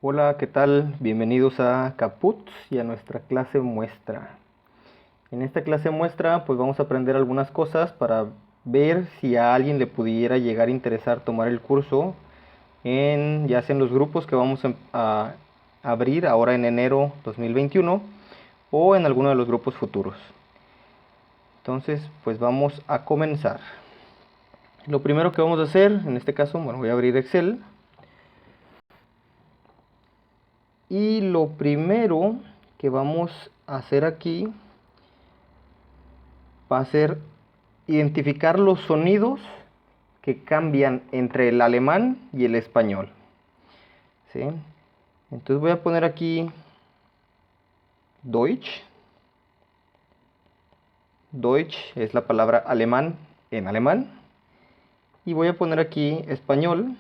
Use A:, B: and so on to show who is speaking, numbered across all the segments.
A: Hola, ¿qué tal? Bienvenidos a Caput y a nuestra clase muestra. En esta clase muestra pues vamos a aprender algunas cosas para ver si a alguien le pudiera llegar a interesar tomar el curso ya sea en los grupos que vamos a abrir ahora en enero 2021 o en alguno de los grupos futuros. Entonces pues vamos a comenzar. Lo primero que vamos a hacer, en este caso, bueno, voy a abrir Excel. Y lo primero que vamos a hacer aquí va a ser identificar los sonidos que cambian entre el alemán y el español. ¿Sí? Entonces voy a poner aquí Deutsch. Deutsch es la palabra alemán en alemán. Y voy a poner aquí español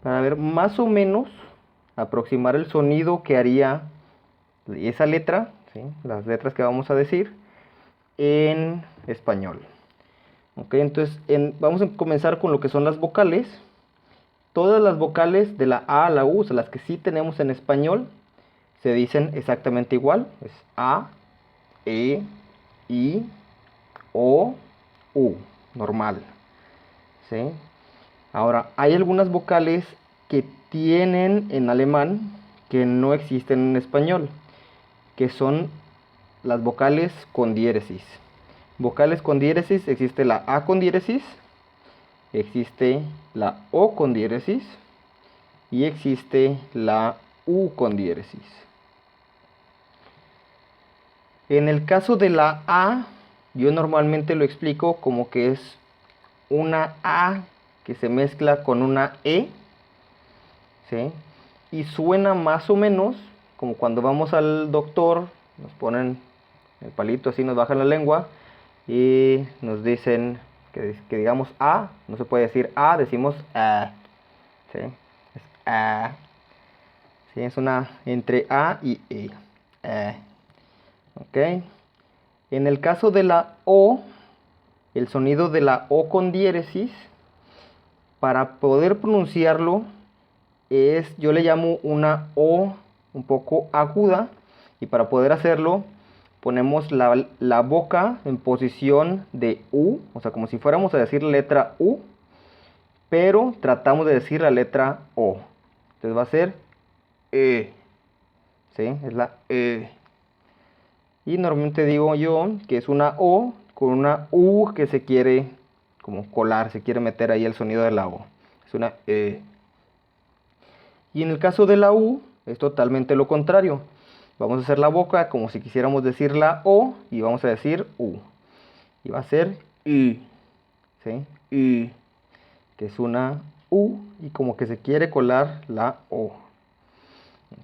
A: para ver más o menos aproximar el sonido que haría esa letra, ¿sí? Las letras que vamos a decir en español. Ok, entonces vamos a comenzar con lo que son las vocales. Todas las vocales de la A a la U, o sea, las que sí tenemos en español, se dicen exactamente igual. Es A, E, I, O, U, normal. ¿Sí? Ahora, hay algunas vocales que tienen en alemán que no existen en español, que son las vocales con diéresis. Vocales con diéresis, existe la A con diéresis, existe la O con diéresis y existe la U con diéresis. En el caso de la A, yo normalmente lo explico como que es una A que se mezcla con una E, ¿sí? Y suena más o menos como cuando vamos al doctor, nos ponen el palito así, nos bajan la lengua y nos dicen que digamos A, no se puede decir A, decimos A, ¿sí? Es A, ¿sí? Es una entre A y E. ¿Ok? En el caso de la O, el sonido de la O con diéresis, para poder pronunciarlo, yo le llamo una O un poco aguda, y para poder hacerlo, ponemos la boca en posición de U, o sea, como si fuéramos a decir la letra U, pero tratamos de decir la letra O. Entonces va a ser ¿sí? Es la Y normalmente digo yo que es una O con una U que se quiere como colar, se quiere meter ahí el sonido de la O. Es una Y en el caso de la U es totalmente lo contrario. Vamos a hacer la boca como si quisiéramos decir la O y vamos a decir U. Y va a ser I, ¿sí? I, que es una U y como que se quiere colar la O.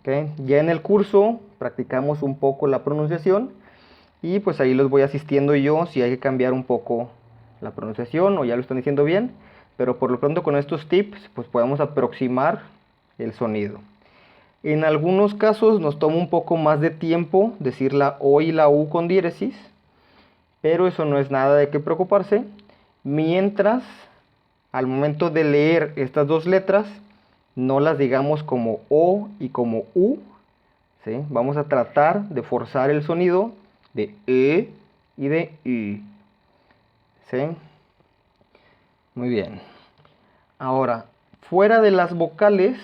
A: ¿Okay? Ya en el curso practicamos un poco la pronunciación y pues ahí los voy asistiendo yo si hay que cambiar un poco la pronunciación o ya lo están diciendo bien, pero por lo pronto con estos tips pues podemos aproximar el sonido. En algunos casos nos toma un poco más de tiempo decir la O y la U con diéresis, pero eso no es nada de qué preocuparse, mientras al momento de leer estas dos letras no las digamos como O y como U, ¿sí? Vamos a tratar de forzar el sonido de E y de I, ¿sí? Muy bien. Ahora, fuera de las vocales,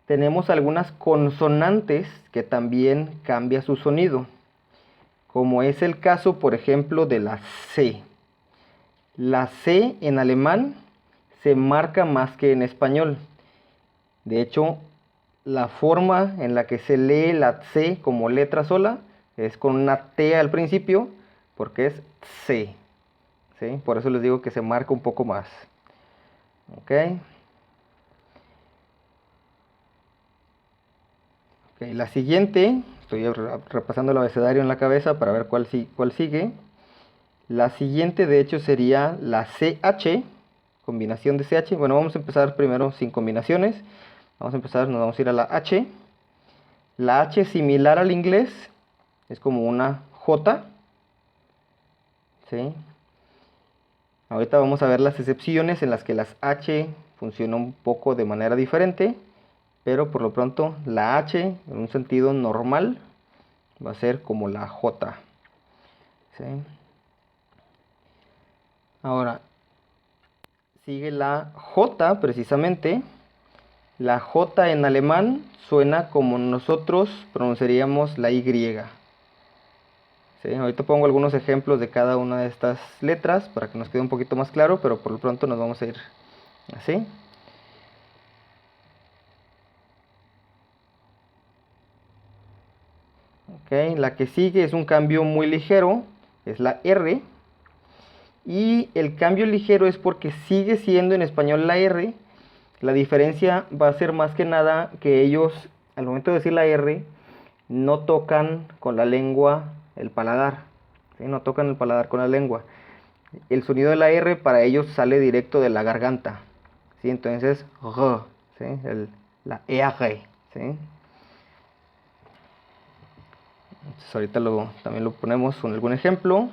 A: tenemos algunas consonantes que también cambia su sonido, como es el caso, por ejemplo, de la C. La C en alemán se marca más que en español. De hecho, la forma en la que se lee la C como letra sola es con una T al principio, porque es C, ¿sí? Por eso les digo que se marca un poco más. ¿Ok? Ok, la siguiente, estoy repasando el abecedario en la cabeza para ver cuál sigue. La siguiente, de hecho, sería la CH, combinación de CH. Bueno, vamos a empezar primero sin combinaciones. Nos vamos a ir a la H. La H similar al inglés, es como una J, ¿sí? Ahorita vamos a ver las excepciones en las que las H funciona un poco de manera diferente, pero por lo pronto la H en un sentido normal va a ser como la J. ¿Sí? Ahora, sigue la J precisamente. La J en alemán suena como nosotros pronunciaríamos la Y. ¿Sí? Ahorita pongo algunos ejemplos de cada una de estas letras para que nos quede un poquito más claro, pero por lo pronto nos vamos a ir así. Okay, la que sigue es un cambio muy ligero, es la R. Y el cambio ligero es porque sigue siendo en español la R. La diferencia va a ser más que nada que ellos, al momento de decir la R, no tocan con la lengua el paladar. ¿Sí? No tocan el paladar con la lengua. El sonido de la R para ellos sale directo de la garganta. ¿Sí? Entonces, R, ¿sí? La R. ¿Sí? Entonces, ahorita también lo ponemos con algún ejemplo.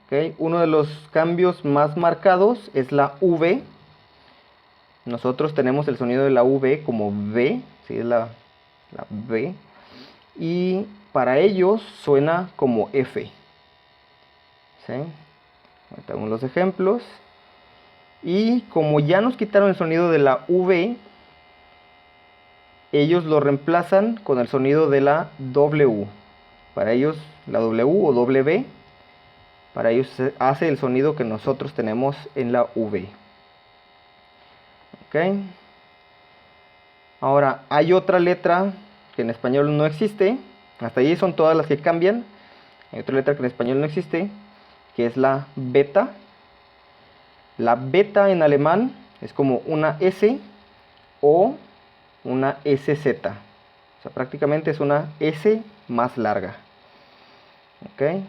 A: Okay. Uno de los cambios más marcados es la V. Nosotros tenemos el sonido de la V como V, ¿sí? Es la V. Y para ellos suena como F. ¿Sí? Ahorita vemos los ejemplos. Y como ya nos quitaron el sonido de la V, ellos lo reemplazan con el sonido de la W. Para ellos la W o W, para ellos hace el sonido que nosotros tenemos en la V. ¿Ok? Ahora, hay otra letra que en español no existe. Hasta ahí son todas las que cambian. Hay otra letra que en español no existe, que es la beta. La beta en alemán es como una S o una SZ. O sea, prácticamente es una S más larga. ¿Ok?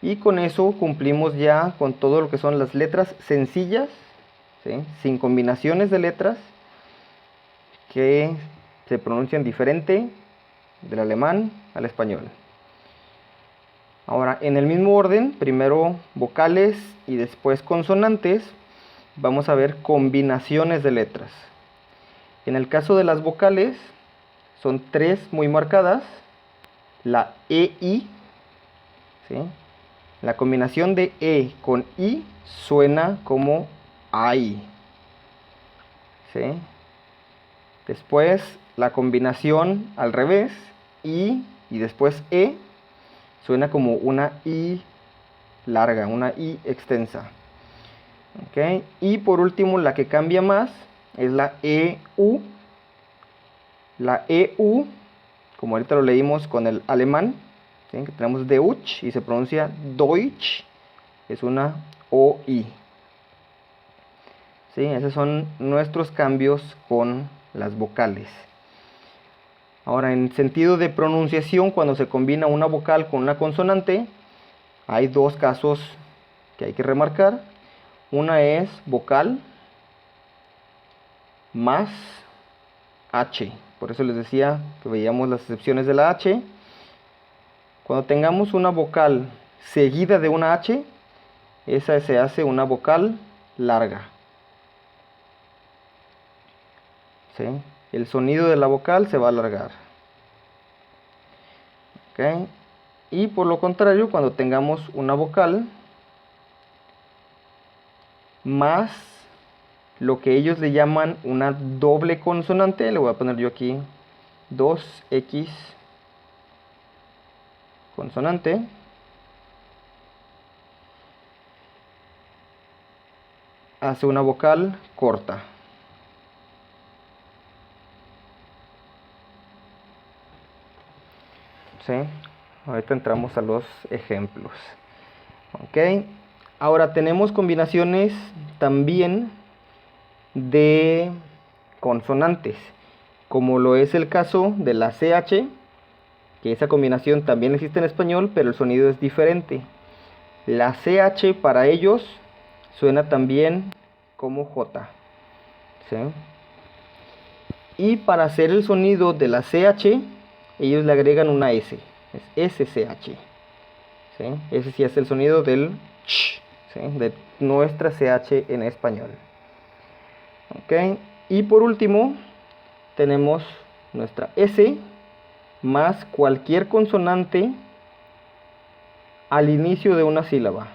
A: Y con eso cumplimos ya con todo lo que son las letras sencillas, ¿sí? Sin combinaciones de letras, que se pronuncian diferente del alemán al español. Ahora, en el mismo orden, primero vocales y después consonantes, vamos a ver combinaciones de letras. En el caso de las vocales, son tres muy marcadas: la EI, ¿sí? La combinación de E con I suena como AI, ¿sí? Después la combinación al revés, I y después E, suena como una I larga, una I extensa. ¿Okay? Y por último, la que cambia más es la EU. La EU, como ahorita lo leímos con el alemán, ¿sí? Que tenemos Deutsch y se pronuncia Deutsch, es una OI. ¿Sí? Esos son nuestros cambios con las vocales. Ahora, en sentido de pronunciación, cuando se combina una vocal con una consonante, hay dos casos que hay que remarcar. Una es vocal más H. Por eso les decía que veíamos las excepciones de la H. Cuando tengamos una vocal seguida de una H, esa se hace una vocal larga. ¿Sí? El sonido de la vocal se va a alargar. ¿Ok? Y por lo contrario, cuando tengamos una vocal más lo que ellos le llaman una doble consonante, le voy a poner yo aquí 2X consonante, hace una vocal corta. ¿Sí? Ahorita entramos a los ejemplos. ¿Ok? Ahora tenemos combinaciones también de consonantes, como lo es el caso de la CH, que esa combinación también existe en español, pero el sonido es diferente. La CH para ellos suena también como J. ¿Sí? Y para hacer el sonido de la CH, ellos le agregan una S, es SCH. ¿Sí? Ese sí es el sonido del ch, ¿sí? nuestra CH en español. ¿Ok? Y por último, tenemos nuestra S más cualquier consonante al inicio de una sílaba.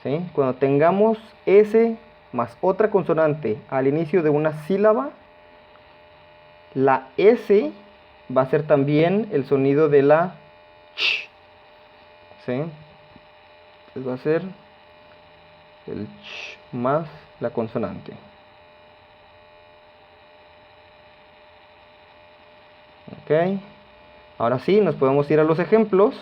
A: ¿Sí? Cuando tengamos S más otra consonante al inicio de una sílaba, la S va a ser también el sonido de la ch. ¿Sí? Entonces va a ser el ch más la consonante. Ok. Ahora sí, nos podemos ir a los ejemplos.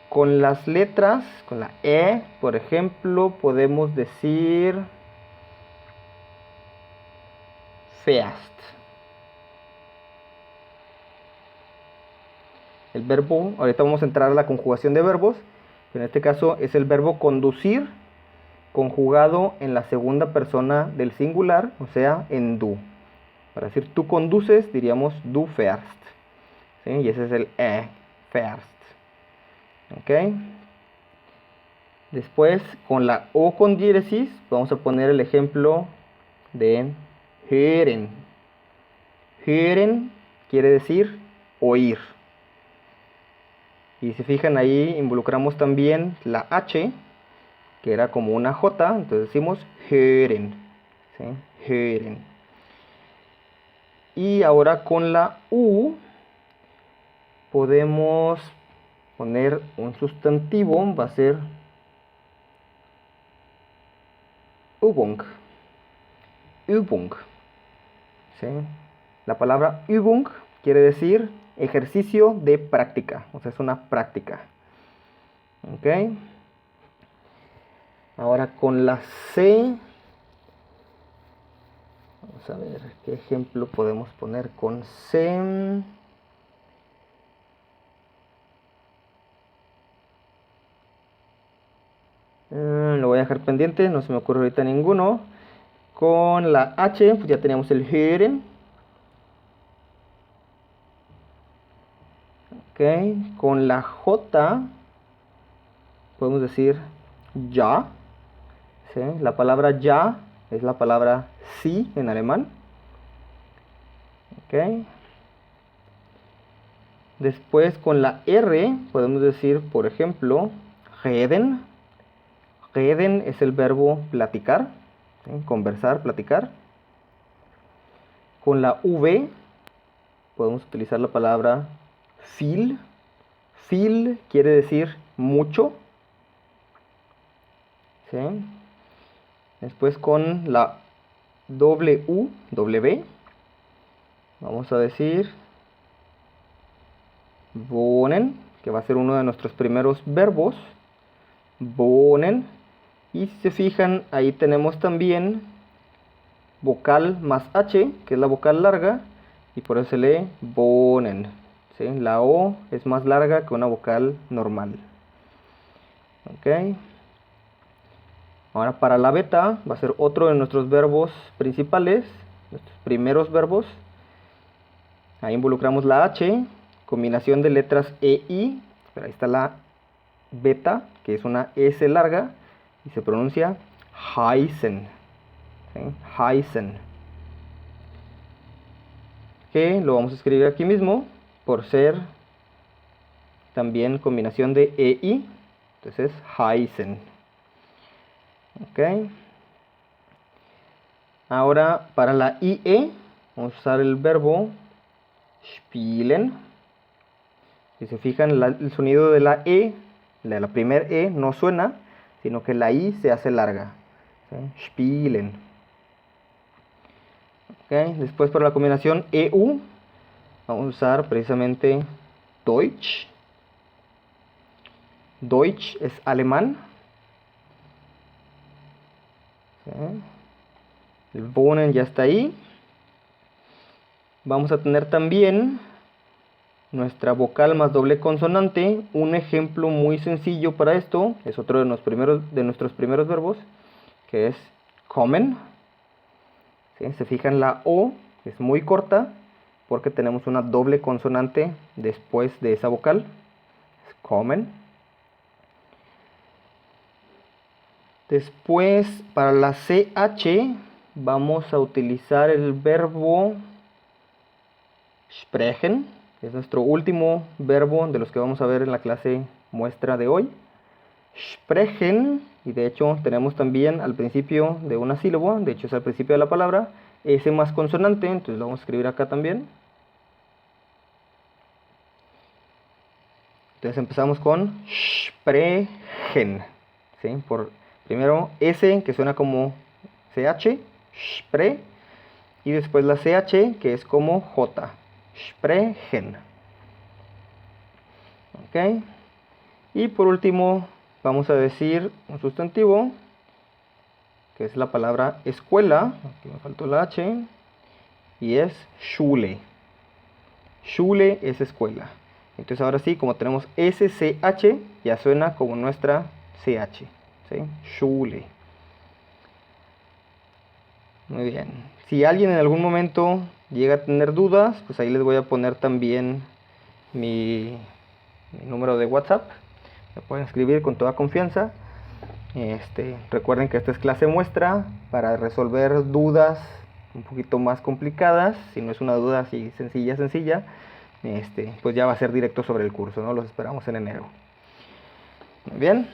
A: Con las letras, con la E, por ejemplo, podemos decir fast. El verbo, ahorita vamos a entrar a la conjugación de verbos, pero en este caso es el verbo conducir conjugado en la segunda persona del singular, o sea, en du. Para decir tú conduces, diríamos du fährst. ¿Sí? Y ese es el fährst. ¿Ok? Después, con la O con diéresis, vamos a poner el ejemplo de hören. Hören quiere decir oír. Y si fijan ahí, involucramos también la H, que era como una J, entonces decimos hören. ¿Sí? Hören. Y ahora con la U podemos poner un sustantivo, va a ser Übung. Übung. ¿Sí? La palabra Übung quiere decir ejercicio de práctica, o sea, es una práctica. ¿Ok? Ahora con la C, vamos a ver qué ejemplo podemos poner con C. Lo voy a dejar pendiente, no se me ocurre ahorita ninguno. Con la H, pues ya teníamos el hören. Ok, con la J podemos decir ya. ¿Sí? La palabra ya es la palabra sí en alemán. Ok. Después con la R podemos decir, por ejemplo, reden. Reden es el verbo platicar, ¿sí? Conversar, platicar. Con la V podemos utilizar la palabra viel. Viel quiere decir mucho. ¿Sí? Después con la W, vamos a decir wohnen, que va a ser uno de nuestros primeros verbos. Wohnen. Y si se fijan, ahí tenemos también vocal más H, que es la vocal larga, y por eso se lee wohnen. ¿Sí? La O es más larga que una vocal normal. Ok. Ahora para la beta va a ser otro de nuestros verbos principales, nuestros primeros verbos. Ahí involucramos la H, combinación de letras E, I. Pero ahí está la beta, que es una S larga, y se pronuncia heißen. ¿Sí? Heißen. Que lo vamos a escribir aquí mismo, por ser también combinación de E, I. Entonces, heißen. Ok. Ahora, para la IE, vamos a usar el verbo spielen. Si se fijan, el sonido de la E, de la primera E, no suena, sino que la I se hace larga. ¿Sí? Spielen. Okay. Después para la combinación EU, vamos a usar precisamente Deutsch. Deutsch es alemán. ¿Sí? El wohnen ya está ahí. Vamos a tener también nuestra vocal más doble consonante. Un ejemplo muy sencillo para esto es otro de nuestros primeros verbos, que es kommen. ¿Sí? Se fijan, la O es muy corta porque tenemos una doble consonante después de esa vocal. Es kommen. Después, para la CH, vamos a utilizar el verbo sprechen. Es nuestro último verbo de los que vamos a ver en la clase muestra de hoy. Sprechen, y de hecho tenemos también al principio de una sílaba, de hecho es al principio de la palabra, S más consonante, entonces lo vamos a escribir acá también. Entonces empezamos con sprechen, ¿sí? Por primero S, que suena como CH, spre, y después la CH, que es como J, sprechen. ¿Ok? Y por último, vamos a decir un sustantivo, que es la palabra escuela, aquí me faltó la H, y es Schule. Schule es escuela. Entonces ahora sí, como tenemos SCH, ya suena como nuestra CH, ¿sí? Schule. Muy bien. Si alguien en algún momento llega a tener dudas, pues ahí les voy a poner también mi número de WhatsApp. Me pueden escribir con toda confianza. Recuerden que esta es clase muestra para resolver dudas un poquito más complicadas. Si no es una duda así sencilla, pues ya va a ser directo sobre el curso, ¿no? Los esperamos en enero. Muy bien.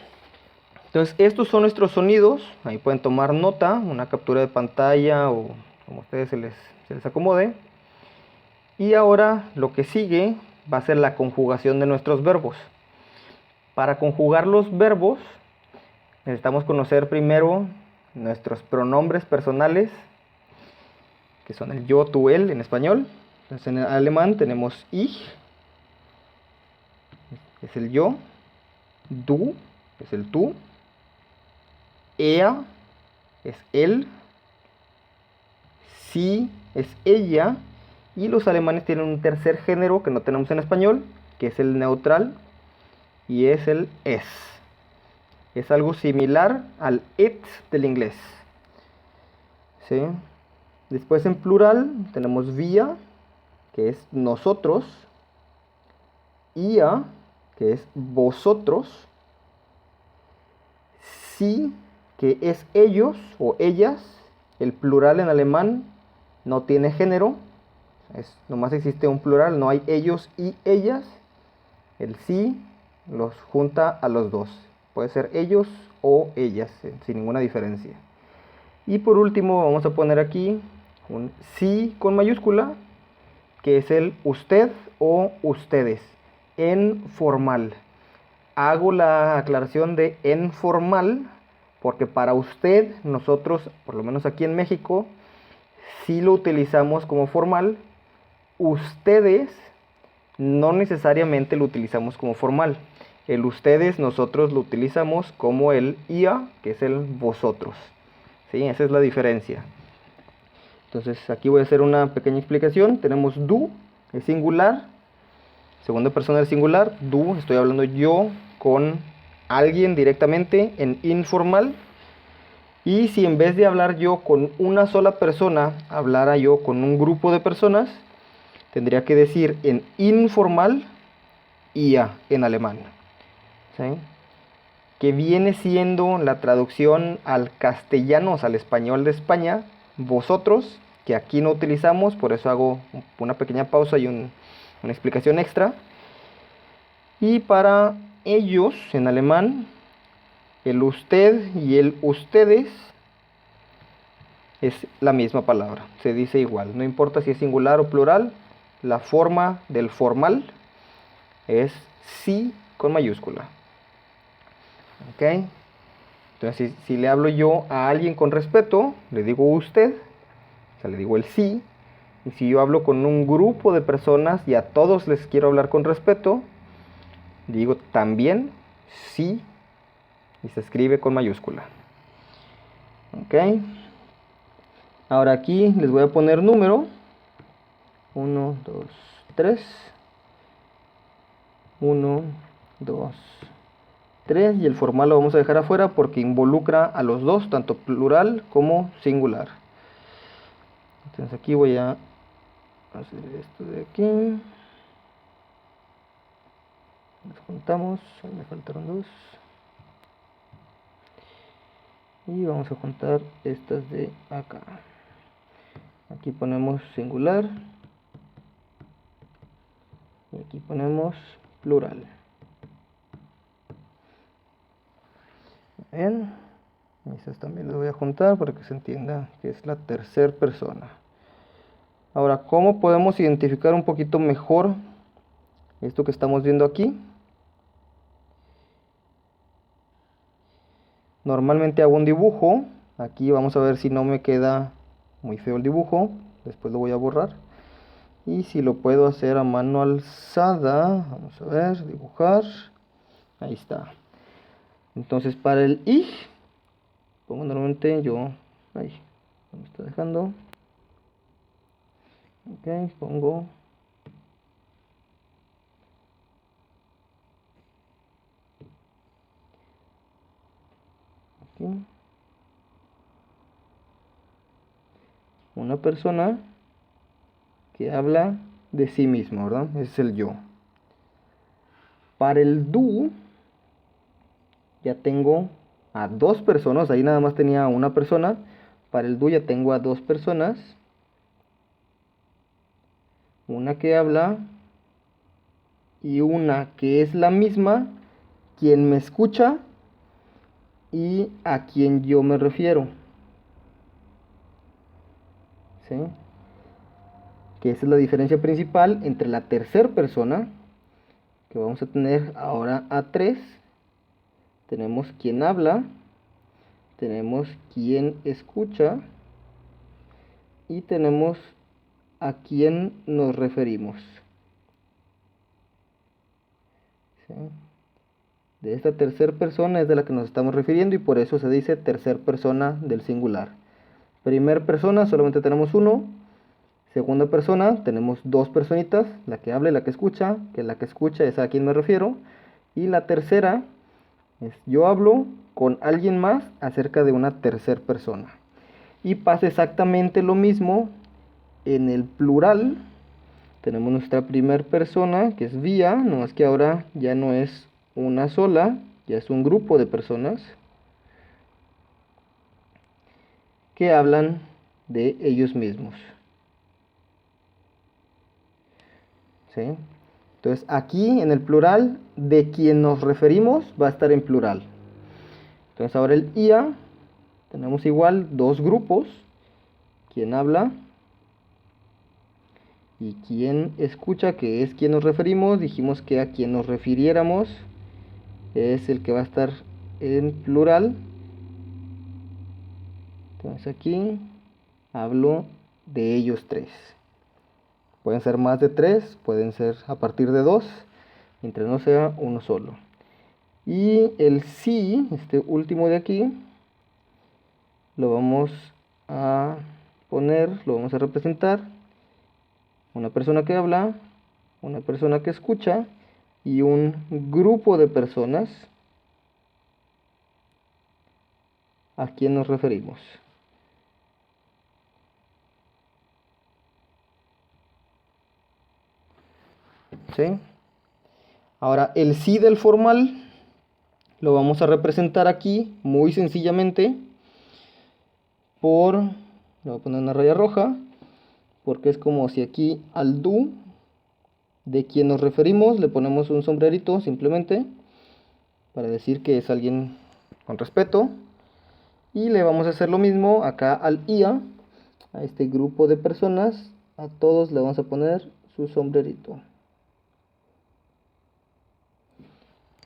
A: Entonces estos son nuestros sonidos. Ahí pueden tomar nota, una captura de pantalla o como a ustedes se les acomode. Y ahora lo que sigue va a ser la conjugación de nuestros verbos. Para conjugar los verbos necesitamos conocer primero nuestros pronombres personales, que son el yo, tú, él en español. Entonces en alemán tenemos ich, es el yo, du, es el tú, er, es él, sie, es ella, y los alemanes tienen un tercer género que no tenemos en español, que es el neutral, y es el es. Es algo similar al it del inglés. ¿Sí? Después en plural tenemos wir, que es nosotros, ihr, que es vosotros, sie, que es ellos o ellas. El plural en alemán no tiene género, nomás existe un plural, no hay ellos y ellas. El sí los junta a los dos, puede ser ellos o ellas, sin ninguna diferencia. Y por último vamos a poner aquí un sí con mayúscula, que es el usted o ustedes, en formal. Hago la aclaración de en formal porque para usted, nosotros, por lo menos aquí en México, sí lo utilizamos como formal. Ustedes no necesariamente lo utilizamos como formal. El ustedes nosotros lo utilizamos como el ia, que es el vosotros. ¿Sí? Esa es la diferencia. Entonces aquí voy a hacer una pequeña explicación. Tenemos du, es singular. Segunda persona del singular, du, estoy hablando yo con alguien directamente en informal. Y si en vez de hablar yo con una sola persona, hablara yo con un grupo de personas, tendría que decir en informal ia en alemán. ¿Sí? Que viene siendo la traducción al castellano, o sea, al español de España, vosotros, que aquí no utilizamos, por eso hago una pequeña pausa y una explicación extra. Y para ellos, en alemán, el usted y el ustedes es la misma palabra, se dice igual, no importa si es singular o plural, la forma del formal es sí con mayúscula. ¿Ok? Entonces, si le hablo yo a alguien con respeto, le digo usted, o sea, le digo el sí. Y si yo hablo con un grupo de personas y a todos les quiero hablar con respeto, digo también sí y se escribe con mayúscula. ¿Ok? Ahora aquí les voy a poner número. 1, 2, 3. 1, 2, 3. Y el formal lo vamos a dejar afuera porque involucra a los dos, tanto plural como singular. Entonces aquí voy a hacer esto de aquí. Nos juntamos, me faltaron dos. y vamos a juntar estas de acá. Aquí ponemos singular y aquí ponemos plural. Bien, esas también las voy a juntar para que se entienda que es la tercera persona. Ahora, ¿cómo podemos identificar un poquito mejor esto que estamos viendo aquí? Normalmente hago un dibujo. Aquí vamos a ver si no me queda muy feo el dibujo. Después lo voy a borrar. Y si lo puedo hacer a mano alzada, vamos a ver, dibujar. Ahí está. Entonces para el I, pongo normalmente yo, ahí, me está dejando. Ok, pongo aquí una persona que habla de sí mismo, ¿verdad? Ese es el yo. Para el du, ya tengo a dos personas, ahí nada más tenía una persona. Para el du ya tengo a dos personas. Una que habla y una que es la misma, quien me escucha y a quien yo me refiero. ¿Sí? Que esa es la diferencia principal entre la tercera persona, que vamos a tener ahora a tres. Tenemos quien habla, tenemos quien escucha y tenemos a quien nos referimos. ¿Sí? De esta tercera persona es de la que nos estamos refiriendo y por eso se dice tercera persona del singular. Primera persona solamente tenemos uno. Segunda persona tenemos dos personitas, la que habla y la que escucha, que la que escucha es a quien me refiero. Y la tercera es yo hablo con alguien más acerca de una tercera persona. Y pasa exactamente lo mismo en el plural. Tenemos nuestra primera persona, que es vía, no más que ahora ya no es una sola, ya es un grupo de personas que hablan de ellos mismos. ¿Sí? Entonces aquí en el plural, de quien nos referimos va a estar en plural. Entonces ahora el IA, tenemos igual dos grupos, quien habla y quien escucha, que es quien nos referimos. Dijimos que a quien nos refiriéramos es el que va a estar en plural. Entonces aquí hablo de ellos tres. Pueden ser más de tres, pueden ser a partir de dos, mientras no sea uno solo. Y el sí, este último de aquí, lo vamos a poner, lo vamos a representar. Una persona que habla, una persona que escucha y un grupo de personas a quien nos referimos. ¿Sí? Ahora, el sí del formal lo vamos a representar aquí muy sencillamente le voy a poner una raya roja, porque es como si aquí al do de quien nos referimos le ponemos un sombrerito simplemente para decir que es alguien con respeto. Y le vamos a hacer lo mismo acá al IA, a este grupo de personas, a todos le vamos a poner su sombrerito.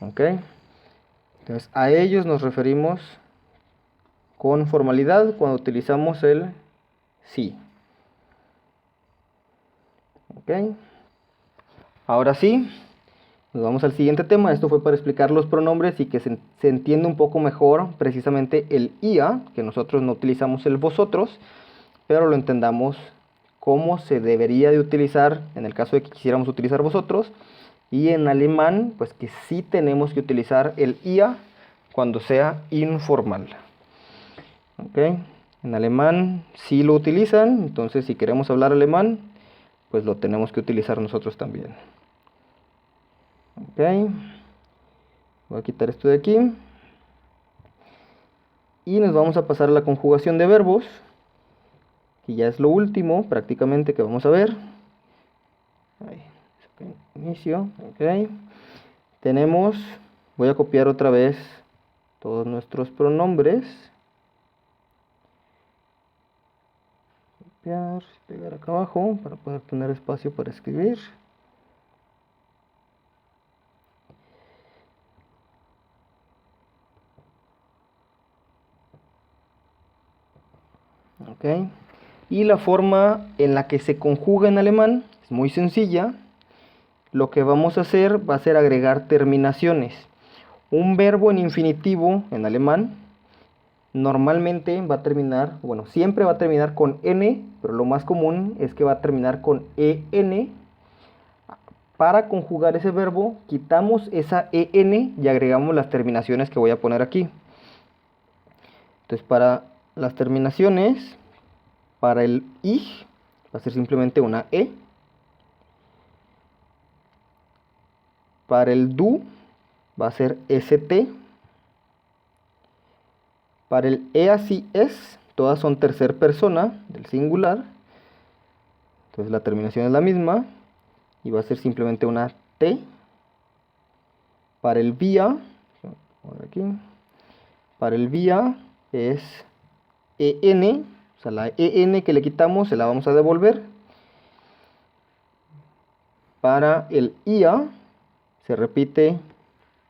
A: Ok, entonces a ellos nos referimos con formalidad cuando utilizamos el sí. Ok, ahora sí, nos vamos al siguiente tema. Esto fue para explicar los pronombres y que se entienda un poco mejor precisamente el IA, que nosotros no utilizamos el vosotros, pero lo entendamos cómo se debería de utilizar en el caso de que quisiéramos utilizar vosotros. Y en alemán, pues que sí tenemos que utilizar el IA cuando sea informal. ¿Ok? En alemán sí lo utilizan, entonces si queremos hablar alemán, pues lo tenemos que utilizar nosotros también. Ok. Voy a quitar esto de aquí. Y nos vamos a pasar a la conjugación de verbos, que ya es lo último prácticamente que vamos a ver. Ahí, inicio, ok. Tenemos, voy a copiar otra vez todos nuestros pronombres. Copiar, pegar acá abajo para poder tener espacio para escribir. Ok. Y la forma en la que se conjuga en alemán es muy sencilla. Lo que vamos a hacer va a ser agregar terminaciones. Un verbo en infinitivo en alemán normalmente va a terminar, bueno, siempre va a terminar con n, pero lo más común es que va a terminar con en. Para conjugar ese verbo, quitamos esa en y agregamos las terminaciones que voy a poner aquí. Entonces, para las terminaciones, para el ich va a ser simplemente una e. Para el du va a ser st. Para el así es, todas son tercer persona del singular. Entonces la terminación es la misma y va a ser simplemente una t. Para el vía, aquí, para el vía es en, o sea, la en que le quitamos se la vamos a devolver. Para el ia se repite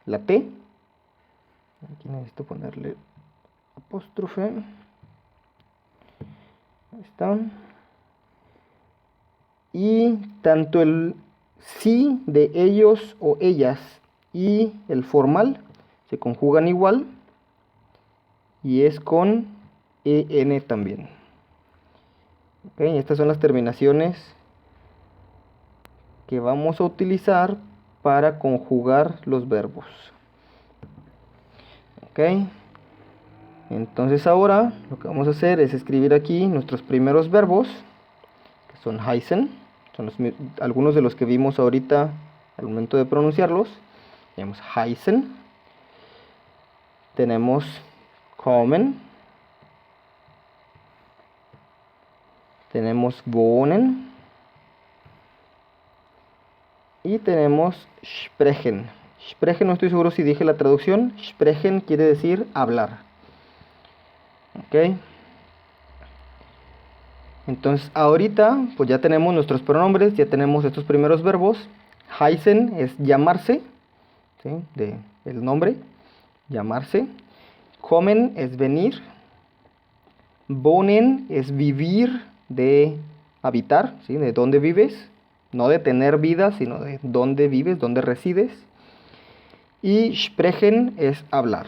A: la t. Aquí necesito ponerle apóstrofe. Ahí está. Y tanto el sí de ellos o ellas y el formal se conjugan igual y es con en también. Okay, estas son las terminaciones que vamos a utilizar para conjugar los verbos. Ok, entonces ahora lo que vamos a hacer es escribir aquí nuestros primeros verbos, que son heißen, son algunos de los que vimos ahorita al momento de pronunciarlos. Tenemos heißen, tenemos kommen, tenemos wohnen y tenemos sprechen. Sprechen, no estoy seguro si dije la traducción. Sprechen quiere decir hablar. Ok. Entonces ahorita pues ya tenemos nuestros pronombres, ya tenemos estos primeros verbos. Heißen es llamarse, ¿sí? De el nombre, llamarse. Kommen es venir. Wohnen es vivir, de habitar, ¿sí? De dónde vives, no de tener vida, sino de dónde vives, dónde resides. Y sprechen es hablar.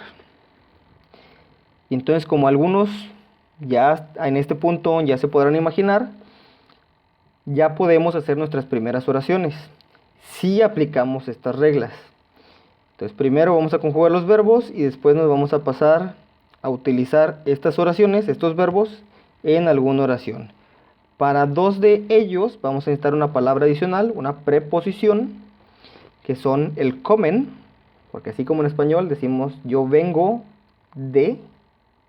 A: Y entonces, como algunos ya en este punto ya se podrán imaginar, ya podemos hacer nuestras primeras oraciones si aplicamos estas reglas. Entonces primero vamos a conjugar los verbos y después nos vamos a pasar a utilizar estas oraciones, estos verbos, en alguna oración. Para dos de ellos vamos a necesitar una palabra adicional, una preposición, que son el kommen, porque así como en español decimos yo vengo de,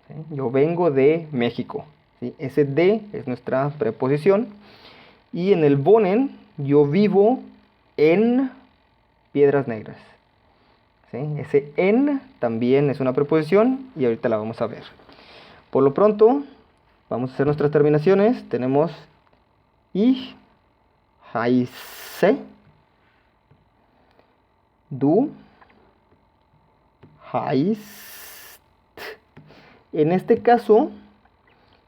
A: ¿sí? Yo vengo de México, ¿sí? Ese de es nuestra preposición. Y en el wohnen, yo vivo en Piedras Negras, ¿sí? Ese en también es una preposición y ahorita la vamos a ver. Por lo pronto, vamos a hacer nuestras terminaciones. Tenemos ich heiße, du heißt. En este caso,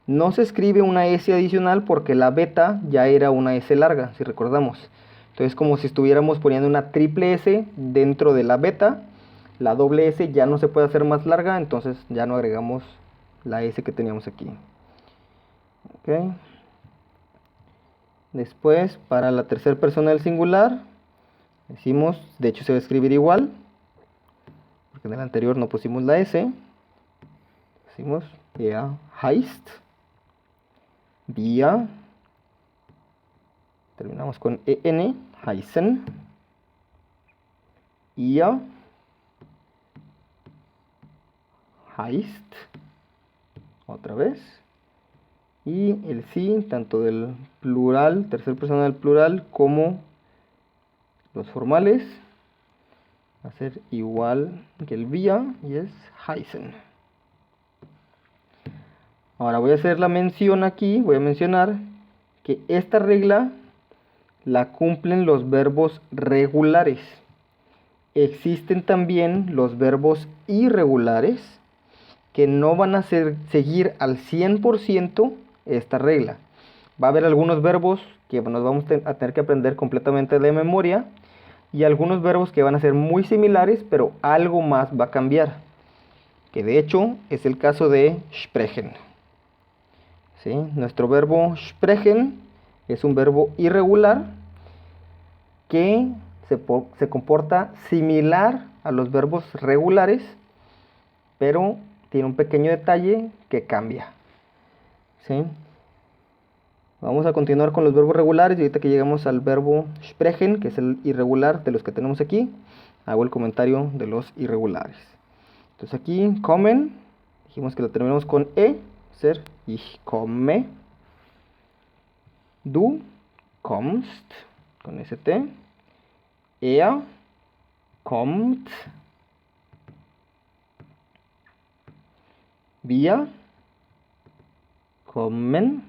A: no se escribe una S adicional porque la beta ya era una S larga, si recordamos. Entonces, como si estuviéramos poniendo una triple S dentro de la beta. La doble S ya no se puede hacer más larga, entonces ya no agregamos la S que teníamos aquí. Ok. Después, para la tercera persona del singular, decimos, de hecho se va a escribir igual, porque en el anterior no pusimos la S. Decimos, er heißt, wir, terminamos con en, heißen, ihr heißt, otra vez. Y el sí, tanto del plural, tercera persona del plural, como los formales, va a ser igual que el vía y es heißen. Ahora voy a hacer la mención aquí, voy a mencionar que esta regla la cumplen los verbos regulares. Existen también los verbos irregulares que no van a seguir al 100% esta regla. Va a haber algunos verbos que nos vamos a tener que aprender completamente de memoria y algunos verbos que van a ser muy similares, pero algo más va a cambiar, que de hecho es el caso de sprechen. ¿Sí? Nuestro verbo sprechen es un verbo irregular que se comporta similar a los verbos regulares, pero tiene un pequeño detalle que cambia. ¿Sí? Vamos a continuar con los verbos regulares y ahorita que llegamos al verbo sprechen, que es el irregular de los que tenemos aquí, hago el comentario de los irregulares. Entonces aquí, kommen, dijimos que lo terminamos con E, ser ich komme, du kommst, con ST, er kommt, wir kommen,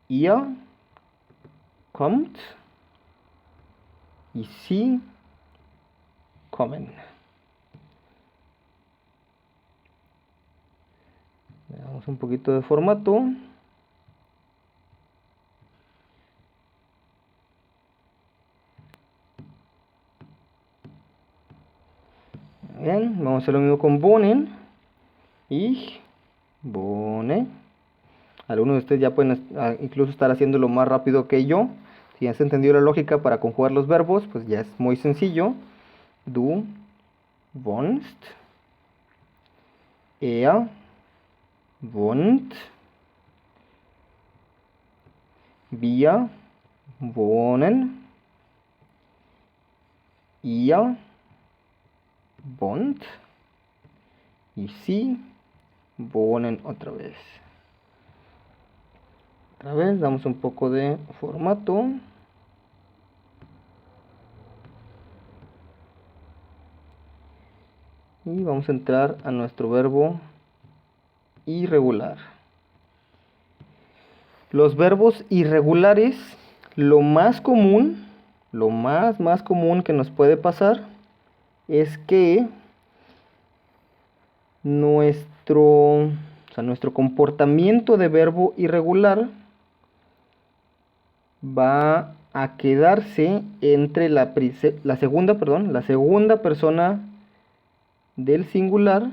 A: ihr kommt y sie kommen. Le damos un poquito de formato. Bien, vamos a hacer lo mismo con wohnen. Ich wohne. Algunos de ustedes ya pueden incluso estar haciéndolo más rápido que yo. Si ya se entendió la lógica para conjugar los verbos, pues ya es muy sencillo. Du wohnst. Er wohnt. Wir wohnen. Ihr wohnt. Y sie wohnen otra vez. Otra vez damos un poco de formato. Y vamos a entrar a nuestro verbo irregular. Los verbos irregulares, lo más común, lo más común que nos puede pasar es que nuestro comportamiento de verbo irregular va a quedarse entre la segunda persona del singular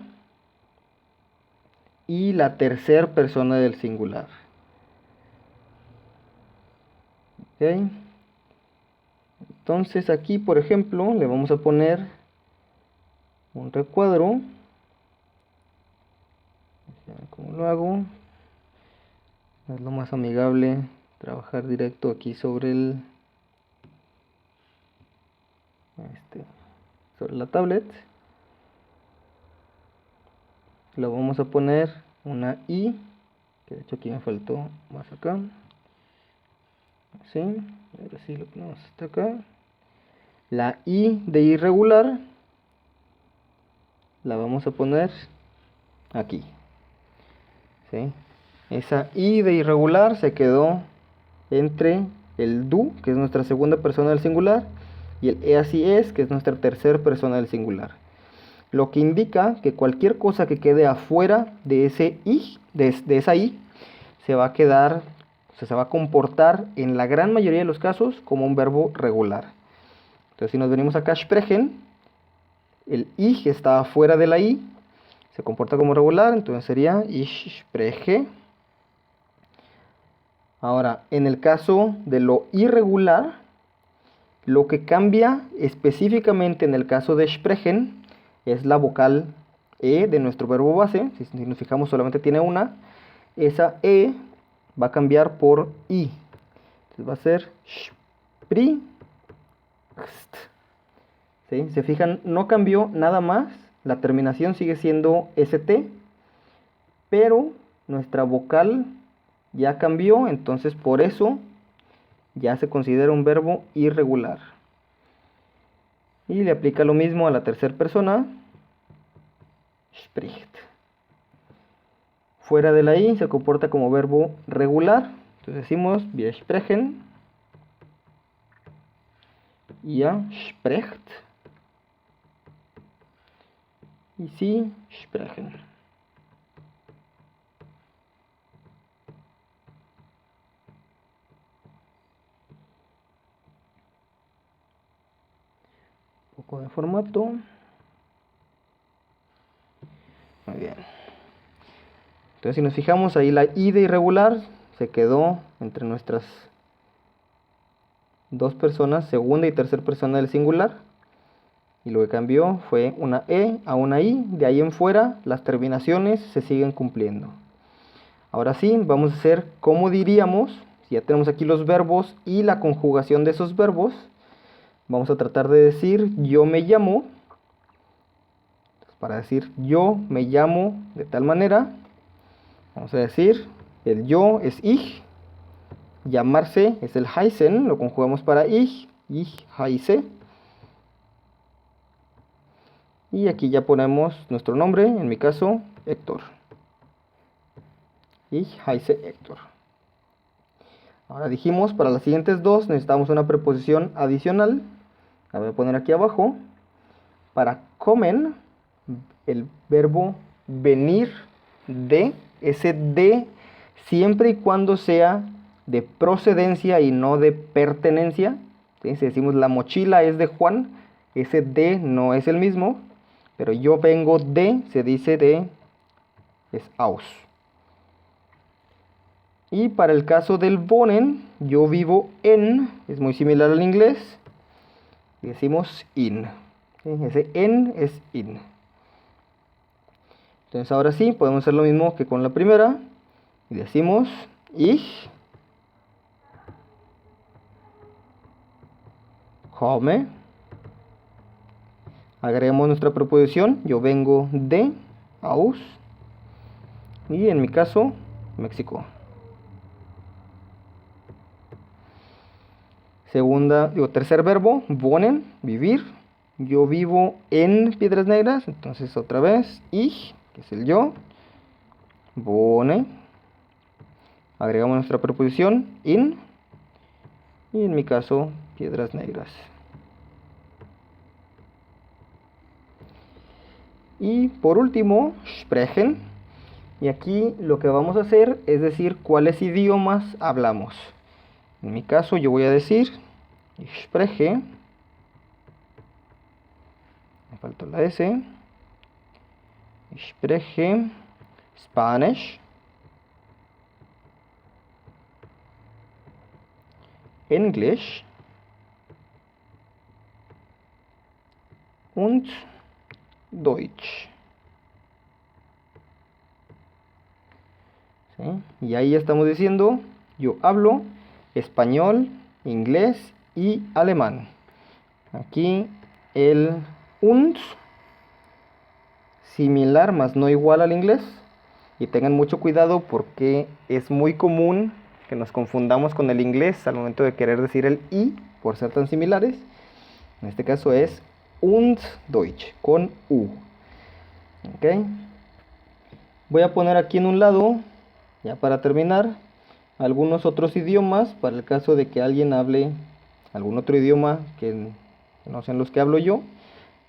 A: y la tercera persona del singular. ¿Okay? Entonces aquí, por ejemplo, le vamos a poner un recuadro. ¿Cómo lo hago? Es lo más amigable trabajar directo aquí sobre sobre la tablet. Le vamos a poner una I, que de hecho aquí me faltó más acá. Así, ahora sí lo ponemos hasta acá. La I de irregular la vamos a poner aquí. ¿Sí? Esa I de irregular se quedó entre el du, que es nuestra segunda persona del singular, y el e así es, que es nuestra tercera persona del singular. Lo que indica que cualquier cosa que quede afuera de ese i, de esa i, se va a quedar, o sea, se va a comportar en la gran mayoría de los casos como un verbo regular. Entonces si nos venimos acá, sprechen, el i que está afuera de la i se comporta como regular, entonces sería ich spreche. Ahora, en el caso de lo irregular, lo que cambia específicamente en el caso de sprechen es la vocal E de nuestro verbo base. Si nos fijamos, solamente tiene una. Esa E va a cambiar por I. Entonces va a ser sprichst. ¿Sí? Se fijan, no cambió nada más la terminación sigue siendo ST, pero nuestra vocal ya cambió, entonces por eso ya se considera un verbo irregular. Y le aplica lo mismo a la tercera persona, spricht. Fuera de la I se comporta como verbo regular, entonces decimos wir sprechen, ihr sprecht, y sie sprechen. Un poco de formato. Muy bien. Entonces si nos fijamos ahí, la I de irregular se quedó entre nuestras dos personas, segunda y tercera persona del singular, y lo que cambió fue una E a una I. De ahí en fuera las terminaciones se siguen cumpliendo. Ahora sí, vamos a hacer como diríamos, si ya tenemos aquí los verbos y la conjugación de esos verbos. Vamos a tratar de decir yo me llamo. Para decir yo me llamo de tal manera, vamos a decir el yo es ich, llamarse es el heißen, lo conjugamos para ich heiße. Y aquí ya ponemos nuestro nombre, en mi caso Héctor. Ich heiße Héctor. Ahora dijimos, para las siguientes dos necesitamos una preposición adicional. La voy a poner aquí abajo. Para comen, el verbo venir de, ese de, siempre y cuando sea de procedencia y no de pertenencia. ¿Sí? Si decimos la mochila es de Juan, ese de no es el mismo. Pero yo vengo de, se dice de, es aus. Y para el caso del wohnen, yo vivo en, es muy similar al inglés. Y decimos in. ¿Sí? Ese en es in. Entonces ahora sí, podemos hacer lo mismo que con la primera. Y decimos ich komme. Agregamos nuestra preposición, yo vengo de, aus. Y en mi caso, México. Tercer verbo, wohnen, vivir. Yo vivo en Piedras Negras, entonces otra vez, ich, que es el yo, wohne. Agregamos nuestra preposición, in. Y en mi caso, Piedras Negras. Y por último, sprechen. Y aquí lo que vamos a hacer es decir cuáles idiomas hablamos. En mi caso yo voy a decir, ich spreche, me faltó la S, ich spreche Spanish, English und Deutsch. ¿Sí? Y ahí estamos diciendo, yo hablo español, inglés y alemán. Aquí el und, similar más no igual al inglés. Y tengan mucho cuidado porque es muy común que nos confundamos con el inglés al momento de querer decir el i por ser tan similares. En este caso es und Deutsch con u. ¿Okay? Voy a poner aquí en un lado, ya para terminar, algunos otros idiomas para el caso de que alguien hable algún otro idioma que no sean los que hablo yo.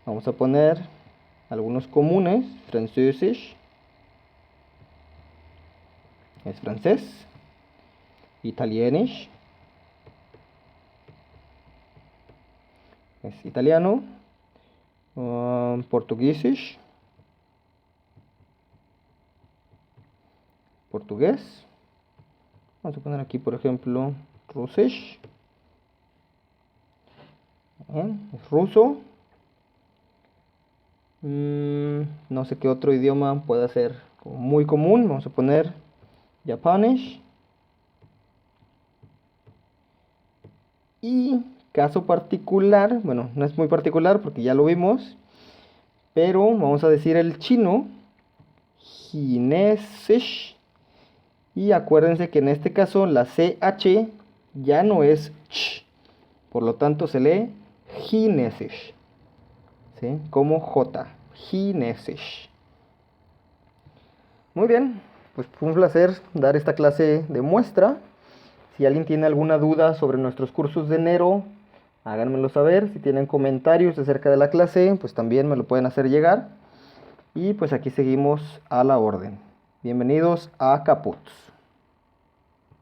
A: Vamos a poner algunos comunes, Französisch, es francés, Italienisch, es italiano, Portuguesisch, portugués. Vamos a poner aquí, por ejemplo, Russisch, es ruso. No sé qué otro idioma pueda ser muy común. Vamos a poner Japanisch. Y caso particular, bueno, no es muy particular porque ya lo vimos, Pero vamos a decir el chino, Chinesisch. Y acuérdense que en este caso la CH ya no es ch. Por lo tanto se lee Chinesisch. ¿Sí? Como J. Chinesisch. Muy bien, pues fue un placer dar esta clase de muestra. Si alguien tiene alguna duda sobre nuestros cursos de enero, háganmelo saber. Si tienen comentarios acerca de la clase, pues también me lo pueden hacer llegar. Y pues aquí seguimos a la orden. Bienvenidos a Caputs.